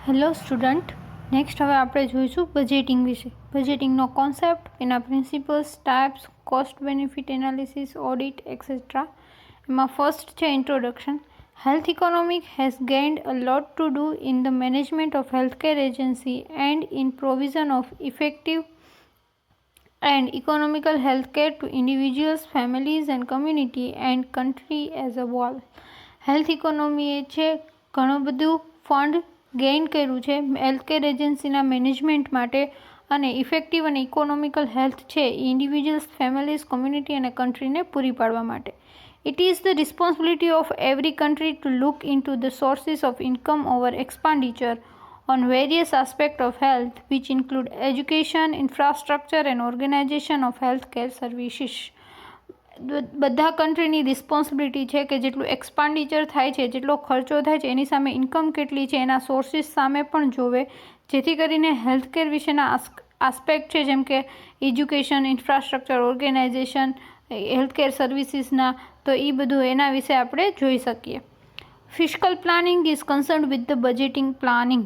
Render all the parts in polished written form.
Hello student, next હવે આપણે જોઈશું બજેટિંગ વિશે. બજેટિંગનો કોન્સેપ્ટ, એના principles, types, cost benefit analysis, audit et cetera. એમાં ફર્સ્ટ છે introduction. Health economic has gained a lot to do in the management of healthcare agency and in provision of effective and economical healthcare to individuals, families and community and country as a whole. Health economy એ છે ઘણું બધું fund gain કર્યું છે healthcare એજન્સીના management માટે અને effective અને ઇકોનોમિકલ હેલ્થ છે ઇન્ડિવિજ્યુઅલ્સ, ફેમિલીઝ, કોમ્યુનિટી અને કન્ટ્રીને પૂરી પાડવા માટે. It is the responsibility of every country to look into the sources of income over expenditure on various aspects of health, which include education, infrastructure and organization of healthcare services. બધા કન્ટ્રીની responsibility છે કે જેટલું expenditure થાય છે, જેટલો ખર્ચો થાય છે, એની સામે ઇન્કમ કેટલી છે, એના સોર્સિસ સામે પણ જોવે, જેથી કરીને હેલ્થકેર વિશેના આસ્પેક્ટ છે જેમ કે એજ્યુકેશન, ઇન્ફ્રાસ્ટ્રક્ચર, ઓર્ગેનાઇઝેશન, હેલ્થકેર સર્વિસીસના, તો એ બધું એના વિશે આપણે જોઈ શકીએ. Fiscal planning is કન્સર્ન્ડ with the budgeting planning.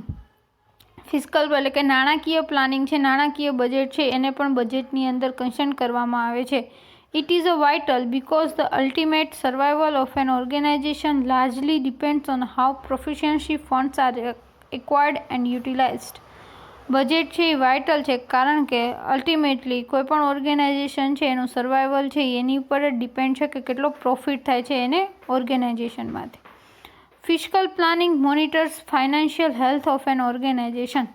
Fiscal એટલે કે નાણાકીય પ્લાનિંગ છે, નાણાકીય બજેટ છે, એને પણ બજેટની અંદર કન્સર્ન કરવામાં આવે છે. It is a vital because the ultimate survival of an organization largely depends on how proficiency funds are acquired and utilized. Budget છે એ વાઇટલ છે કારણ કે અલ્ટિમેટલી કોઈ પણ ઓર્ગેનાઇઝેશન છે એનું સર્વાઈવલ છે એની ઉપર જ ડિપેન્ડ છે કે કેટલો પ્રોફિટ થાય છે એને ઓર્ગેનાઇઝેશનમાંથી. Fiscal planning monitors financial health of an organisation.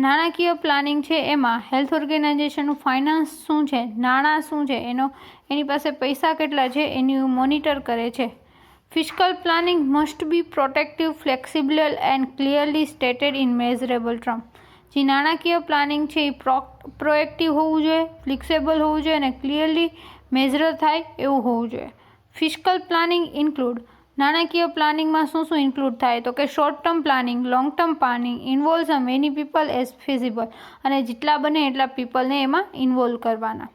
નાણાકીય પ્લાનિંગ છે એમાં હેલ્થ ઓર્ગેનાઇઝેશનનું ફાઇનાન્સ શું છે, નાણાં શું છે, એની પાસે પૈસા કેટલા છે એની મોનિટર કરે છે. Fiscal planning must be protective, flexible and clearly stated in measurable term. જે નાણાકીય પ્લાનિંગ છે એ પ્રોએક્ટિવ હોવું જોઈએ, ફ્લેક્સિબલ હોવું જોઈએ અને ક્લિયરલી મેઝર થાય એવું હોવું જોઈએ. ફિસ્કલ પ્લાનિંગ ઇન્ક્લુડ, નાણાકીય પ્લાનિંગમાં શું શું ઇન્ક્લુડ થાય તો કે short term planning, long term planning, ઇન્વોલ્વ્સ a many people as feasible, અને જેટલા બને એટલા પીપલને એમાં ઇન્વોલ્વ કરવાના.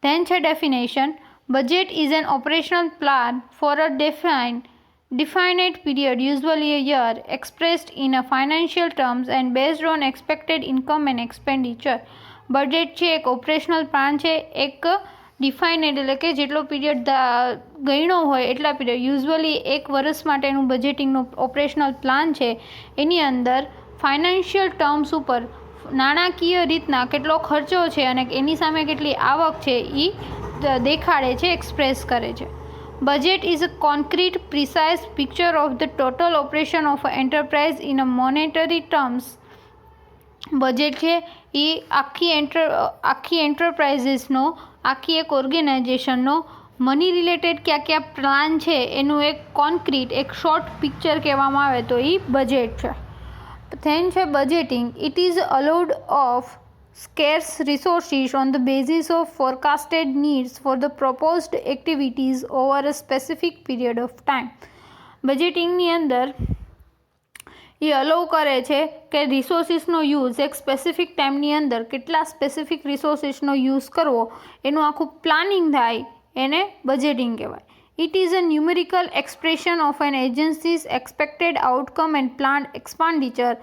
ધેન છે definition. Budget is an operational plan for a definite period, usually a year, expressed in a financial terms and based on expected income and expenditure. Budget છે એક operational plan છે, એક ડિફાઇનેડ એટલે કે જેટલો પીરિયડ ગણ્યો હોય એટલા પીરિયડ, યુઝ્યુઅલી એક વર્ષ માટેનું બજેટિંગનું ઓપરેશનલ પ્લાન છે. એની અંદર ફાઇનાન્શિયલ ટર્મ્સ ઉપર નાણાકીય રીતના કેટલો ખર્ચો છે અને એની સામે કેટલી આવક છે એ દેખાડે છે, એક્સપ્રેસ કરે છે. Budget is a concrete, precise picture of the total operation of enterprise in a monetary terms. Budget છે એ આખી એન્ટરપ્રાઇઝીસનો, આખી એક ઓર્ગેનાઇઝેશનનો મની રિલેટેડ ક્યાં પ્લાન છે એનું એક કોન્ક્રીટ, એક શોર્ટ પિક્ચર કહેવામાં આવે તો એ બજેટ છે. ધેન છે budgeting. It is allowed of scarce resources on the basis of forecasted needs for the proposed activities over a specific period of time. બજેટિંગની અંદર એ અલાઉ કરે છે કે રિસોર્સિસનો યુઝ એક સ્પેસિફિક ટાઈમની અંદર કેટલા સ્પેસિફિક રિસોર્સિસનો યુઝ કરવો એનું આખું પ્લાનિંગ થાય એને બજેટિંગ કહેવાય. It is a numerical expression of an agency's expected outcome and planned expenditure,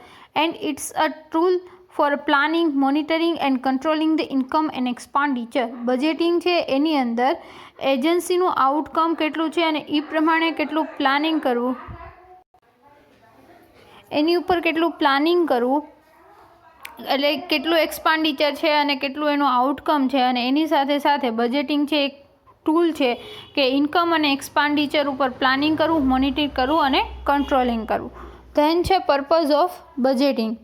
and it's a tool for planning, monitoring and controlling the income and expenditure. Budgeting છે એની અંદર એજન્સીનું outcome કેટલું છે અને એ પ્રમાણે કેટલું પ્લાનિંગ કરવું, એની ઉપર કેટલું પ્લાનિંગ કરવું, એટલે કેટલું એક્સપેન્ડિચર છે અને કેટલું એનું આઉટકમ છે, અને એની સાથે સાથે બજેટિંગ છે એક ટૂલ છે કે ઇન્કમ અને એક્સપેન્ડિચર ઉપર પ્લાનિંગ કરવું, મોનિટર કરવું અને કંટ્રોલિંગ કરવું. ધેન છે purpose of budgeting.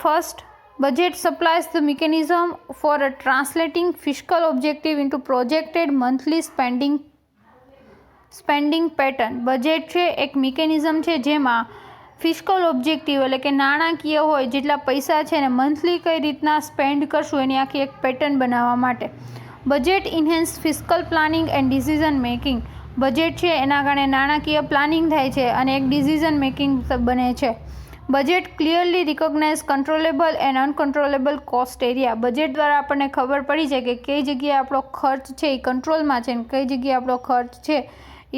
First, budget supplies the mechanism for translating fiscal objective into projected monthly spending pattern. Budget છે એક મિકેનિઝમ છે જેમાં ફિસ્કલ ઓબ્જેક્ટિવ એટલે કે નાણાકીય હોય જેટલા પૈસા છે ને મંથલી કઈ રીતના સ્પેન્ડ કરશું એની આખી એક પેટર્ન બનાવવા માટે. Budget enhance fiscal planning and decision making. Budget છે એના કારણે નાણાકીય પ્લાનિંગ થાય છે અને એક ડિસિઝન મેકિંગ બને છે. Budget clearly recognise controllable and uncontrollable cost area. Budget દ્વારા આપણને ખબર પડી છે કે કઈ જગ્યાએ આપણો ખર્ચ છે એ કંટ્રોલમાં છે અને કઈ જગ્યાએ આપણો ખર્ચ છે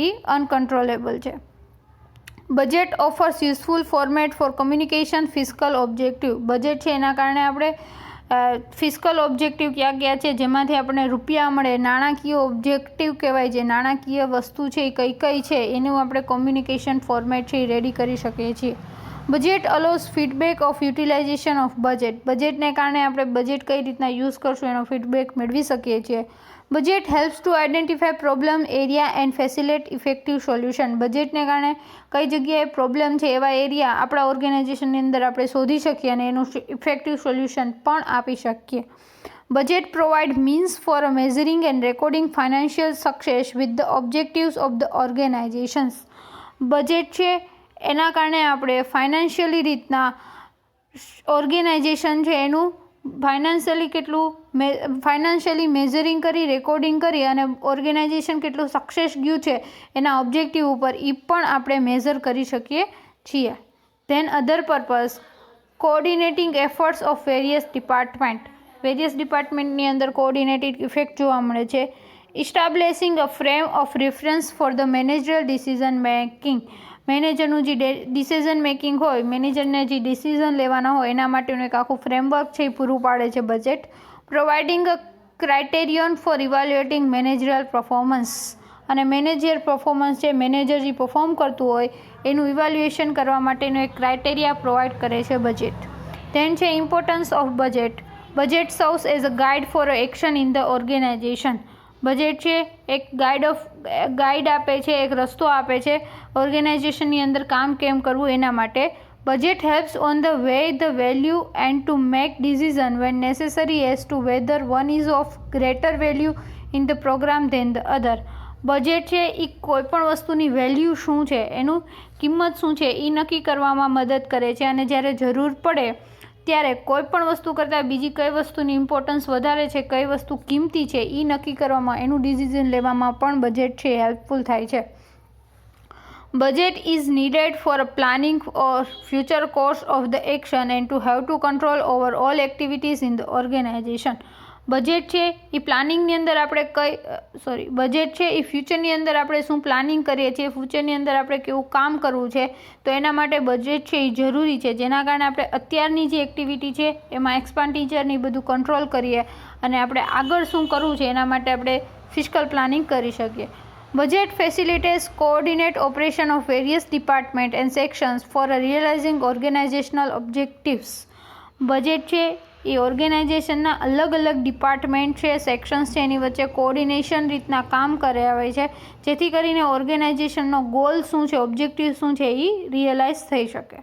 એ અનકન્ટ્રોલેબલ છે. Budget offers useful format for communication fiscal objective. Budget છે એના કારણે આપણે ફિસ્કલ ઓબ્જેક્ટિવ ક્યાં ક્યાં છે જેમાંથી આપણને રૂપિયા મળે, નાણાકીય ઓબ્જેક્ટિવ કહેવાય, જે નાણાકીય વસ્તુ છે એ કઈ કઈ છે એનું આપણે કોમ્યુનિકેશન ફોર્મેટ છે એ રેડી કરી શકીએ છીએ. Budget allows feedback of utilisation of budget. બજેટને કારણે આપણે બજેટ કઈ રીતના યુઝ કરશું એનો ફીડબેક મેળવી શકીએ છીએ. Budget helps to identify problem area and facilitate effective solution. બજેટને કારણે કઈ જગ્યાએ પ્રોબ્લેમ છે એવા એરિયા આપણા ઓર્ગેનાઇઝેશનની અંદર આપણે શોધી શકીએ અને એનું ઇફેક્ટિવ સોલ્યુશન પણ આપી શકીએ. Budget provide means for measuring and recording financial success with the objectives of the organisations. Budget છે એના કારણે આપણે ફાઇનાન્શિયલી રીતના ઓર્ગેનાઇઝેશન છે એનું ફાઇનાન્શિયલી મેઝરિંગ કરી, રેકોર્ડિંગ કરી અને ઓર્ગેનાઇઝેશન કેટલું સક્સેસ ગયું છે એના ઓબ્જેક્ટિવ ઉપર એ પણ આપણે મેઝર કરી શકીએ છીએ. Then other purpose coordinating efforts of various department. Various ડિપાર્ટમેન્ટની અંદર કોઓર્ડિનેટેડ ઇફેક્ટ જોવા મળે છે. Establishing a frame of reference for the managerial decision making. મેનેજરનું જે ડિસિઝન મેકિંગ હોય, મેનેજરને જે ડિસિઝન લેવાના હોય એના માટેનું એક આખું ફ્રેમવર્ક છે એ પૂરું પાડે છે બજેટ. પ્રોવાઇડિંગ અ ક્રાઇટેરિયન ફોર ઇવાલ્યુએટિંગ મેનેજરલ પરફોર્મન્સ. અને મેનેજર પરફોર્મન્સ છે, મેનેજર જે પરફોર્મ કરતું હોય એનું ઇવાલ્યુએશન કરવા માટેનું એક ક્રાઇટેરિયા પ્રોવાઈડ કરે છે બજેટ. ધેન છે importance of budget. Budget serves as a guide for action in the organisation. Budget છે એક ગાઈડ આપે છે, એક રસ્તો આપે છે ઓર્ગેનાઇઝેશનની અંદર કામ કેમ કરવું એના માટે. Budget helps on the way the value and to make decision when necessary as to whether one is of greater value in the programme than the other. Budget છે એ કોઈપણ વસ્તુની વેલ્યુ શું છે, એનું કિંમત શું છે એ નક્કી કરવામાં મદદ કરે છે અને જ્યારે જરૂર પડે ત્યારે કોઈ પણ વસ્તુ કરતાં બીજી કઈ વસ્તુની ઇમ્પોર્ટન્સ વધારે છે, કઈ વસ્તુ કિંમતી છે એ નક્કી કરવામાં, એનું ડિસિઝન લેવામાં પણ બજેટ છે હેલ્પફુલ થાય છે. Budget is needed for planning or future course of the action and to have to control over all activities in the organisation. Budget છે એ પ્લાનિંગની અંદર આપણે બજેટ છે એ ફ્યુચરની અંદર આપણે શું પ્લાનિંગ કરીએ છીએ, ફ્યુચરની અંદર આપણે કેવું કામ કરવું છે તો એના માટે બજેટ છે એ જરૂરી છે, જેના કારણે આપણે અત્યારની જે એક્ટિવિટી છે એમાં એક્સપેન્ડિચરની બધું કંટ્રોલ કરીએ અને આપણે આગળ શું કરવું છે એના માટે આપણે ફિસ્કલ પ્લાનિંગ કરી શકીએ. Budget facilitates coordinate operation of various department and sections for realising organisational objectives. Budget છે એ ઓર્ગેનાઇઝેશનના અલગ અલગ ડિપાર્ટમેન્ટ છે, સેક્શન્સ છે એની વચ્ચે કોઓર્ડિનેશન રીતના કામ કરાવે છે જેથી કરીને ઓર્ગેનાઇઝેશનનો ગોલ શું છે, ઓબ્જેક્ટિવ શું છે એ રિયલાઇઝ થઈ શકે.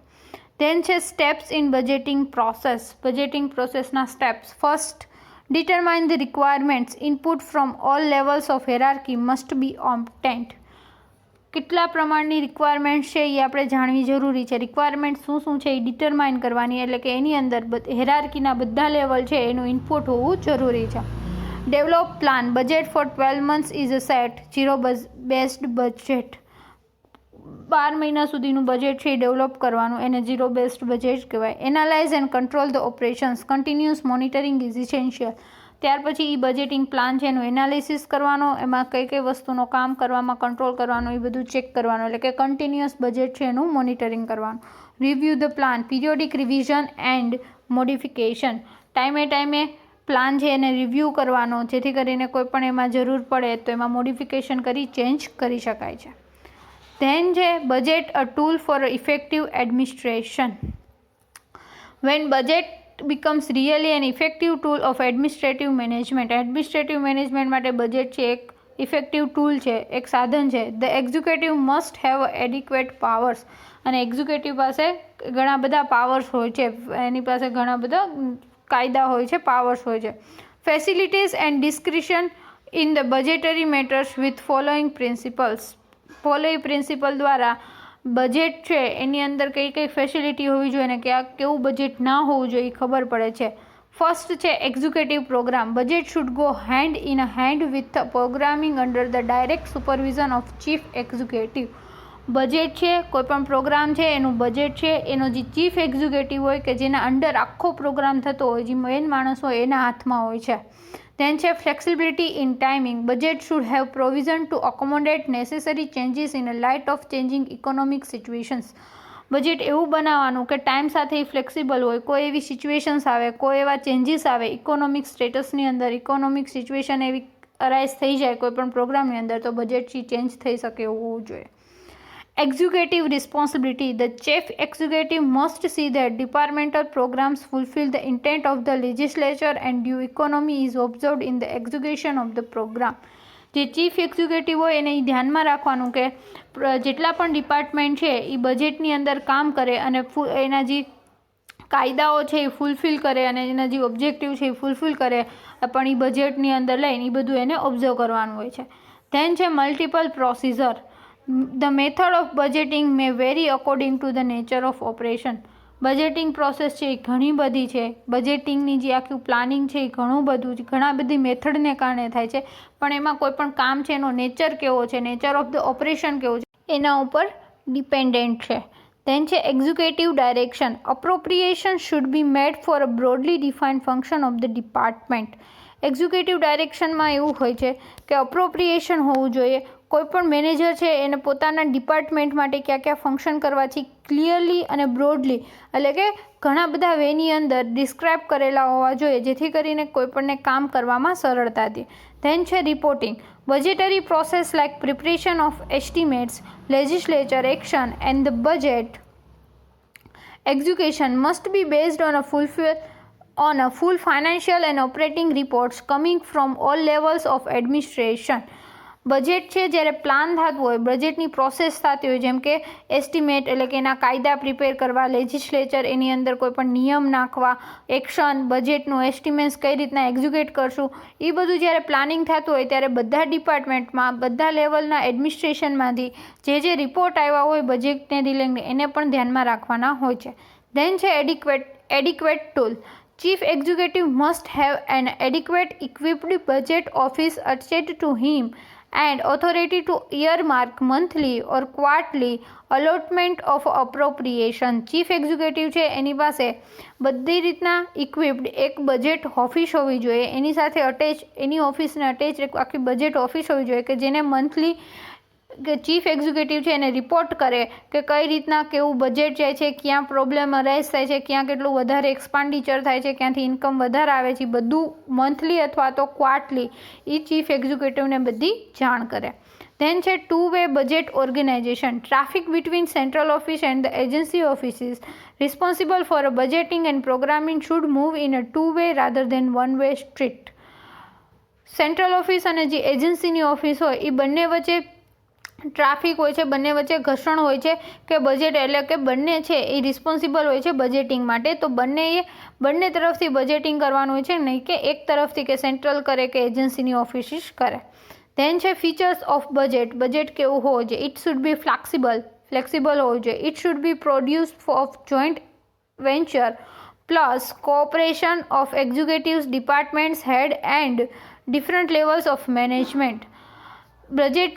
ધેન છે steps in budgeting process. Budgeting પ્રોસેસના steps. First, determine the requirements. Input from all levels of hierarchy must be obtained. કેટલા પ્રમાણની રિક્વાયરમેન્ટ છે એ આપણે જાણવી જરૂરી છે. રિક્વાયરમેન્ટ શું છે એ ડિટરમાઇન કરવાની, એટલે કે એની અંદર હેરાર્કીના બધા લેવલ છે એનું ઇનપુટ હોવું જરૂરી છે. Develop plan. Budget for 12 months is a set. Zero based budget. 12 મહિના સુધીનું બજેટ છે એ ડેવલપ કરવાનું, એને ઝીરો બેસ્ડ બજેટ કહેવાય. Analyse and control the operations. Continuous monitoring is essential. ત્યાર પછી એ બજેટિંગ પ્લાન છે એનું એનાલિસિસ કરવાનો, એમાં કઈ કઈ વસ્તુનો કામ કરવામાં કંટ્રોલ કરવાનો એ બધું ચેક કરવાનું, એટલે કે કન્ટિન્યુઅસ બજેટ છે એનું મોનિટરિંગ કરવાનું. Review the plan. Periodic revision and modification. ટાઈમે પ્લાન છે એને રિવ્યૂ કરવાનો જેથી કરીને કોઈ પણ એમાં જરૂર પડે તો એમાં મોડિફિકેશન કરી ચેન્જ કરી શકાય છે. ધેન છે budget a tool for effective administration. When budget becomes really an effective tool of administrative management. Administrative management માટે બજેટ છે એક ઇફેક્ટિવ ટૂલ છે, એક સાધન છે. The executive must have adequate powers. અને એક્ઝિક્યુટિવ પાસે ઘણા બધા પાવર્સ હોય છે, એની પાસે ઘણા બધા કાયદા હોય છે, પાવર્સ હોય છે. Facilities and discretion in the budgetary matters with following principles. Following principle દ્વારા બજેટ છે એની અંદર કઈ કઈ ફેસિલિટી હોવી જોઈએ અને કેવું બજેટ ના હોવું જોઈએ એ ખબર પડે છે. ફર્સ્ટ છે executive programme. Budget should go hand in a hand with programming under the direct supervision of chief executive. Budget છે કોઈ પણ પ્રોગ્રામ છે એનું બજેટ છે એનો જે ચીફ એક્ઝિક્યુટિવ હોય કે જેના અંડર આખો પ્રોગ્રામ થતો હોય, જે મેઇન માણસ હોય એના હાથમાં હોય છે. Then છે flexibility in timing. Budget should have provision to accommodate necessary changes in a light of changing economic situations. Budget એવું બનાવવાનું કે ટાઈમ સાથે ફ્લેક્સિબલ હોય, કોઈ એવી સિચ્યુએશન્સ આવે, કોઈ એવા ચેન્જીસ આવે ઇકોનોમિક સ્ટેટસની અંદર, ઇકોનોમિક સિચ્યુએશન એવી અરાઇઝ થઈ જાય કોઈ પણ પ્રોગ્રામની અંદર, તો બજેટથી ચેન્જ થઈ શકે એવું હોવું જોઈએ. Executive responsibility. The chief executive must see that departmental programs fulfill the intent of the legislature and due economy is observed in the execution of the program. જે ચીફ એક્ઝિક્યુટિવ હોય એને ધ્યાનમાં રાખવાનું કે જેટલા પણ ડિપાર્ટમેન્ટ છે એ બજેટની અંદર કામ કરે અને એના જે કાયદાઓ છે એ ફૂલફિલ કરે અને એના જે ઓબ્જેક્ટિવ છે એ ફૂલફિલ કરે, પણ એ બજેટની અંદર લઈને એ બધું એને ઓબ્ઝર્વ કરવાનું હોય છે. ધેન છે multiple procedure. The method of budgeting may vary according to the nature of operation. Budgeting process છે એ ઘણી બધી છે. બજેટિંગની જે આખું પ્લાનિંગ છે એ ઘણું બધું છે, ઘણા બધી મેથડને કારણે થાય છે, પણ એમાં કોઈ પણ કામ છે એનો નેચર કેવો છે, નેચર ઓફ ધ ઓપરેશન કેવું છે, એના ઉપર ડિપેન્ડન્ટ છે. Then છે executive direction. Appropriation should be made for a broadly defined function of the department. Executive ડાયરેક્શનમાં એવું હોય છે કે અપ્રોપ્રિએશન હોવું જોઈએ. કોઈ પણ મેનેજર છે એને પોતાના ડિપાર્ટમેન્ટ માટે ક્યાં ક્યાં ફંક્શન કરવાથી ક્લિયરલી અને બ્રોડલી, એટલે કે ઘણા બધા વેની અંદર ડિસ્ક્રાઇબ કરેલા હોવા જોઈએ, જેથી કરીને કોઈપણને કામ કરવામાં સરળતા દે. ધેન છે reporting. Budgetary process like preparation of estimates, legislature action and the budget execution must be based on a full financial and operating reports coming from all levels of administration. Budget છે જ્યારે plan થતું હોય, બજેટની process થતી હોય, જેમ કે estimate એટલે કે એના કાયદા પ્રિપેર કરવા, લેજિસ્લેચર એની અંદર કોઈ પણ નિયમ નાખવા, એક્શન, બજેટનું એસ્ટિમેટ્સ કઈ રીતના એક્ઝિક્યુટ કરશું, એ બધું જ્યારે પ્લાનિંગ થતું હોય ત્યારે બધા ડિપાર્ટમેન્ટમાં, બધા લેવલના એડમિનિસ્ટ્રેશનમાંથી જે રિપોર્ટ આવ્યા હોય બજેટને રિલેટેડ એને પણ ધ્યાનમાં રાખવાના હોય છે. ધેન છે adequate tool. Chief Executive must have an adequate equipped budget office attached to him and authority to earmark monthly or quarterly allotment of appropriation. Chief executive છે એની પાસે બધી રીતના ઇક્વિપ્ડ એક બજેટ ઓફિસ હોવી જોઈએ, એની સાથે અટેચ, એની ઓફિસને attach એક આખી બજેટ ઓફિસ હોવી જોઈએ કે જેને મંથલી કે ચીફ એક્ઝિક્યુટિવ છે એને રિપોર્ટ કરે કે કઈ રીતના કેવું બજેટ જાય છે, ક્યાં પ્રોબ્લેમ અરાઇઝ થાય છે, ક્યાં કેટલું વધારે એક્સપાન્ડિચર થાય છે, ક્યાંથી ઇન્કમ વધારે આવે છે, બધું મંથલી અથવા તો ક્વાર્ટરલી એ ચીફ એક્ઝિક્યુટિવને બધી જાણ કરે. ધેન છે two way budget organisation. Traffic between central office and the agency offices responsible for a budgeting and programming should move in a two way rather than one way street. Central office અને જે એજન્સીની office હોય એ બંને વચ્ચે ટ્રાફિક હોય છે, બંને વચ્ચે ઘર્ષણ હોય છે કે બજેટ એટલે કે બંને છે એ રિસ્પોન્સિબલ હોય છે બજેટિંગ માટે, તો બંને તરફથી બજેટિંગ કરવાનું હોય છે, નહીં કે એક તરફથી કે સેન્ટ્રલ કરે કે એજન્સીની ઓફિસ કરે. ધેન છે ફીચર્સ ઓફ બજેટ. બજેટ કેવું હોવું જોઈએ? ઇટ શુડ બી ફ્લેક્સિબલ હોવું જોઈએ. It should be produce of joint venture plus cooperation of executives, departments head and different levels of management. Budget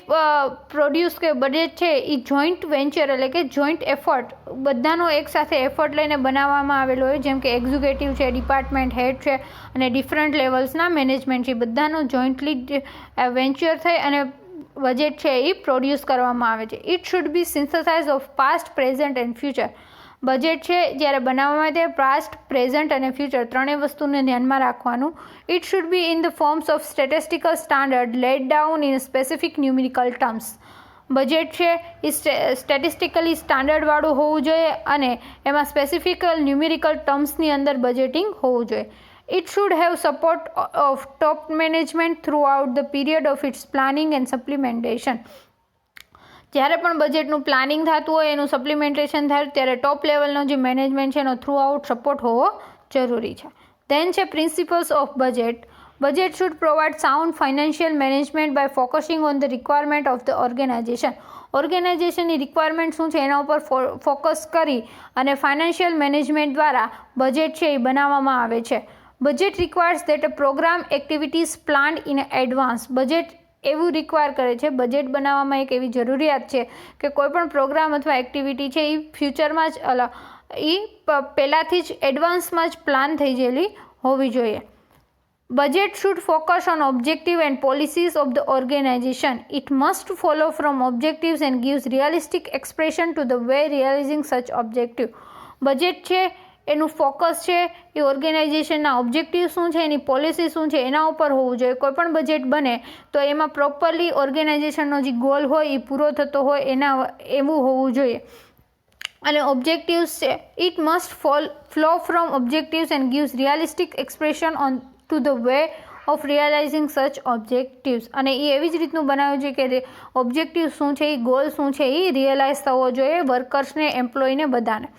produce કે બજેટ છે એ જોઈન્ટ વેન્ચર એટલે કે જોઈન્ટ એફર્ટ, બધાનો એકસાથે એફર્ટ લઈને બનાવવામાં આવેલો હોય, જેમ કે એક્ઝિક્યુટિવ છે, ડિપાર્ટમેન્ટ હેડ છે અને ડિફરન્ટ લેવલ્સના મેનેજમેન્ટ છે, બધાનો જોઈન્ટલી વેન્ચર થઈ અને બજેટ છે એ પ્રોડ્યુસ કરવામાં આવે છે. It should be synthesise of past, present and future. Budget છે જ્યારે બનાવવામાં આવે પાસ્ટ, પ્રેઝન્ટ અને ફ્યુચર ત્રણેય વસ્તુને ધ્યાનમાં રાખવાનું. It should B in the forms of statistical standard lead down in specific numerical terms. Budget છે એ સ્ટેટિસ્ટિકલી સ્ટાન્ડર્ડવાળું હોવું જોઈએ અને એમાં સ્પેસિફિકલ ન્યુમેરિકલ ટર્મ્સની અંદર બજેટિંગ હોવું જોઈએ. It should have support of top management throughout the period of its planning and supplementation. જ્યારે પણ બજેટનું પ્લાનિંગ થતું હોય, એનું સપ્લિમેન્ટેશન થાય ત્યારે ટોપ લેવલનો જે મેનેજમેન્ટ છે એનો થ્રુ આઉટ સપોર્ટ હોવો જરૂરી છે. ધેન છે principles of budget. Budget should provide sound financial management by focusing on the requirement of the organisation. ઓર્ગેનાઇઝેશનની રિક્વાયરમેન્ટ શું છે એના ઉપર ફોકસ કરી અને ફાઇનાન્શિયલ મેનેજમેન્ટ દ્વારા બજેટ છે એ બનાવવામાં આવે છે. Budget requires that a programme activities planned in advance. Budget એવું રિક્વાયર કરે છે, બજેટ બનાવવામાં એક એવી જરૂરિયાત છે કે કોઈ પણ પ્રોગ્રામ અથવા એક્ટિવિટી છે એ ફ્યુચરમાં જ પહેલાંથી જ એડવાન્સમાં જ પ્લાન થઈ ગયેલી હોવી જોઈએ. Budget should focus on objective and policies of the organization. It must follow from objectives and gives realistic expression to the way realizing such objective. Budget છે એનું ફોકસ છે એ ઓર્ગેનાઇઝેશનના ઓબ્જેક્ટિવ શું છે, એની પોલિસી શું છે એના ઉપર હોવું જોઈએ. કોઈ પણ બજેટ બને તો એમાં પ્રોપરલી ઓર્ગેનાઇઝેશનનો જે ગોલ હોય એ પૂરો થતો હોય એના એવું હોવું જોઈએ. અને ઓબ્જેક્ટિવ્સ છે it must flow from objectives and gives realistic expression on to the way of realising such objectives. અને એ એવી જ રીતનું બનાવ્યું છે કે ઓબ્જેક્ટિવ શું છે, એ ગોલ શું છે એ રિયલાઇઝ થવો જોઈએ વર્કર્સને, એમ્પ્લોયને, બધાને.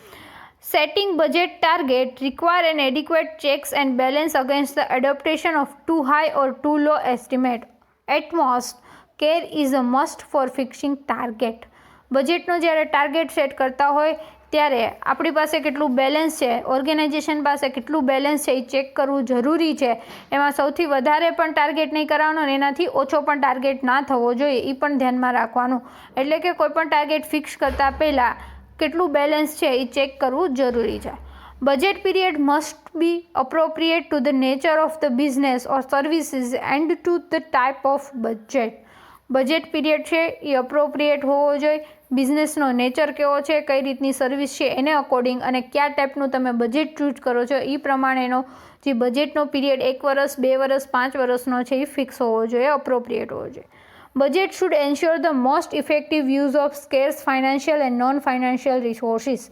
Setting budget target require an adequate checks and balance against the adaptation of too high or too low estimate. At most, care is a must for fixing target. બજેટનો જ્યારે target set કરતા હોય ત્યારે આપણી પાસે કેટલું બેલેન્સ છે, organisation પાસે કેટલું બેલેન્સ છે એ ચેક કરવું જરૂરી છે. એમાં સૌથી વધારે પણ ટાર્ગેટ નહીં કરવાનો અને એનાથી ઓછો પણ ટાર્ગેટ ના થવો જોઈએ એ પણ ધ્યાનમાં રાખવાનું. એટલે કે કોઈ પણ ટાર્ગેટ ફિક્સ કરતાં પહેલાં કેટલું બેલેન્સ છે એ ચેક કરવું જરૂરી છે. Budget period must be appropriate to the nature of the business or services and to the type of budget. Budget period છે એ અપ્રોપ્રિએટ હોવો જોઈએ. બિઝનેસનો નેચર કેવો છે, કઈ રીતની સર્વિસ છે એને અકોર્ડિંગ અને કયા ટાઈપનું તમે બજેટ ચૂઝ કરો છો એ પ્રમાણેનો જે બજેટનો પીરિયડ 1 વર્ષ, 2 વર્ષ, 5 વર્ષનો છે એ ફિક્સ હોવો જોઈએ, અપ્રોપ્રિએટ હોવો જોઈએ. Budget should ensure the most effective use of scarce financial and non-financial resources.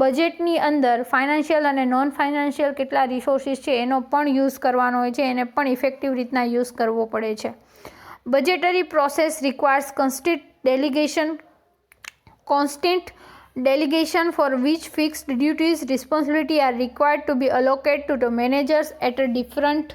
બજેટની અંદર ફાઇનાન્શિયલ અને નોન ફાઇનાન્શિયલ કેટલા રિસોર્સિસ છે એનો પણ યુઝ કરવાનો હોય છે, એને પણ ઇફેક્ટિવ રીતના યુઝ કરવો પડે છે. Budgetary process requires constant delegation for which fixed duties responsibility are required to be allocated to the managers at a different.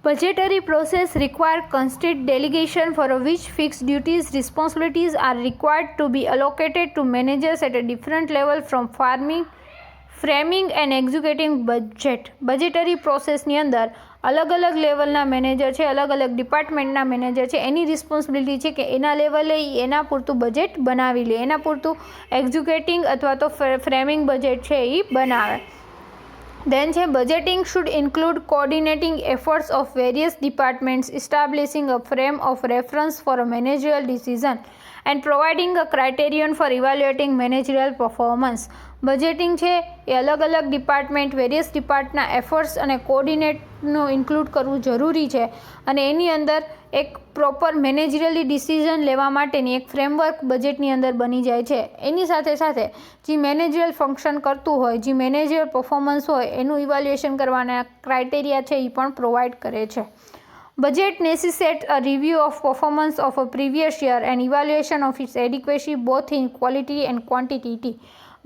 Budgetary process require constant delegation for which fixed duties responsibilities are required to be allocated to managers at a different level from framing and executing budget. Budgetary પ્રોસેસની અંદર અલગ અલગ લેવલના manager છે, અલગ અલગ ડિપાર્ટમેન્ટના manager છે, એની responsibility છે કે એના લેવલે એના પૂરતું બજેટ બનાવી લે, એના પૂરતું એક્ઝિક્યુટિંગ અથવા તો ફ્રેમિંગ બજેટ છે એ બનાવે. Then budgeting should include coordinating efforts of various departments, establishing a frame of reference for a managerial decision, and providing a criterion for evaluating managerial performance. Budgeting છે એ અલગ અલગ ડિપાર્ટમેન્ટ, વેરિયસ ડિપાર્ટના એફર્ટ્સ અને કોર્ડિનેટનું include કરવું જરૂરી છે અને એની અંદર એક પ્રોપર મેનેજરિયલી ડિસિઝન લેવા માટેની એક ફ્રેમવર્ક બજેટની અંદર બની જાય છે. એની સાથે સાથે જે મેનેજરિયલ ફંક્શન કરતું હોય, જે મેનેજરિયલ પરફોર્મન્સ હોય એનું ઇવાલ્યુએશન કરવાના ક્રાઇટેરિયા છે એ પણ પ્રોવાઈડ કરે છે. Budget necessitates a review of performance of a previous year and evaluation of its adequacy both in quality and quantity.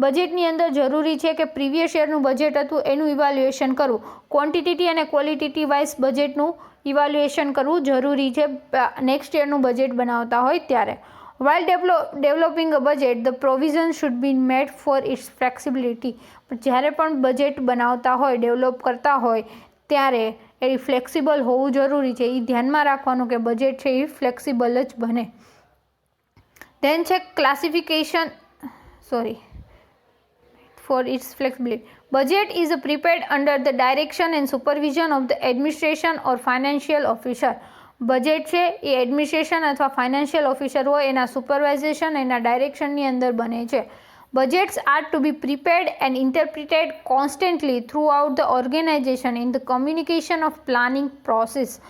બજેટની અંદર જરૂરી છે કે પ્રીવિયસ યરનું બજેટ હતું એનું ઇવાલ્યુએશન કરવું, ક્વોન્ટિટી અને ક્વોલિટી વાઇઝ બજેટનું ઇવાલ્યુએશન કરવું જરૂરી છે નેક્સ્ટ યરનું બજેટ બનાવતા હોય ત્યારે. While developing a budget, the provision should be made for its flexibility. જ્યારે પણ બજેટ બનાવતા હોય, ડેવલપ કરતા હોય ત્યારે એ ફ્લેક્સિબલ હોવું જરૂરી છે. એ ધ્યાનમાં રાખવાનું કે બજેટ છે એ ફ્લેક્સિબલ જ બને. ધેન છે classification for its flexibility. Budget is prepared under the direction and supervision of the administration or financial officer. Budget છે એ એડમિનિસ્ટ્રેશન અથવા ફાઇનાન્શિયલ ઓફિસર હોય એના સુપરવાઇઝેશન, એના ડાયરેક્શનની અંદર બને છે. Budgets are to be prepared and interpreted constantly throughout the organization in the communication of planning process.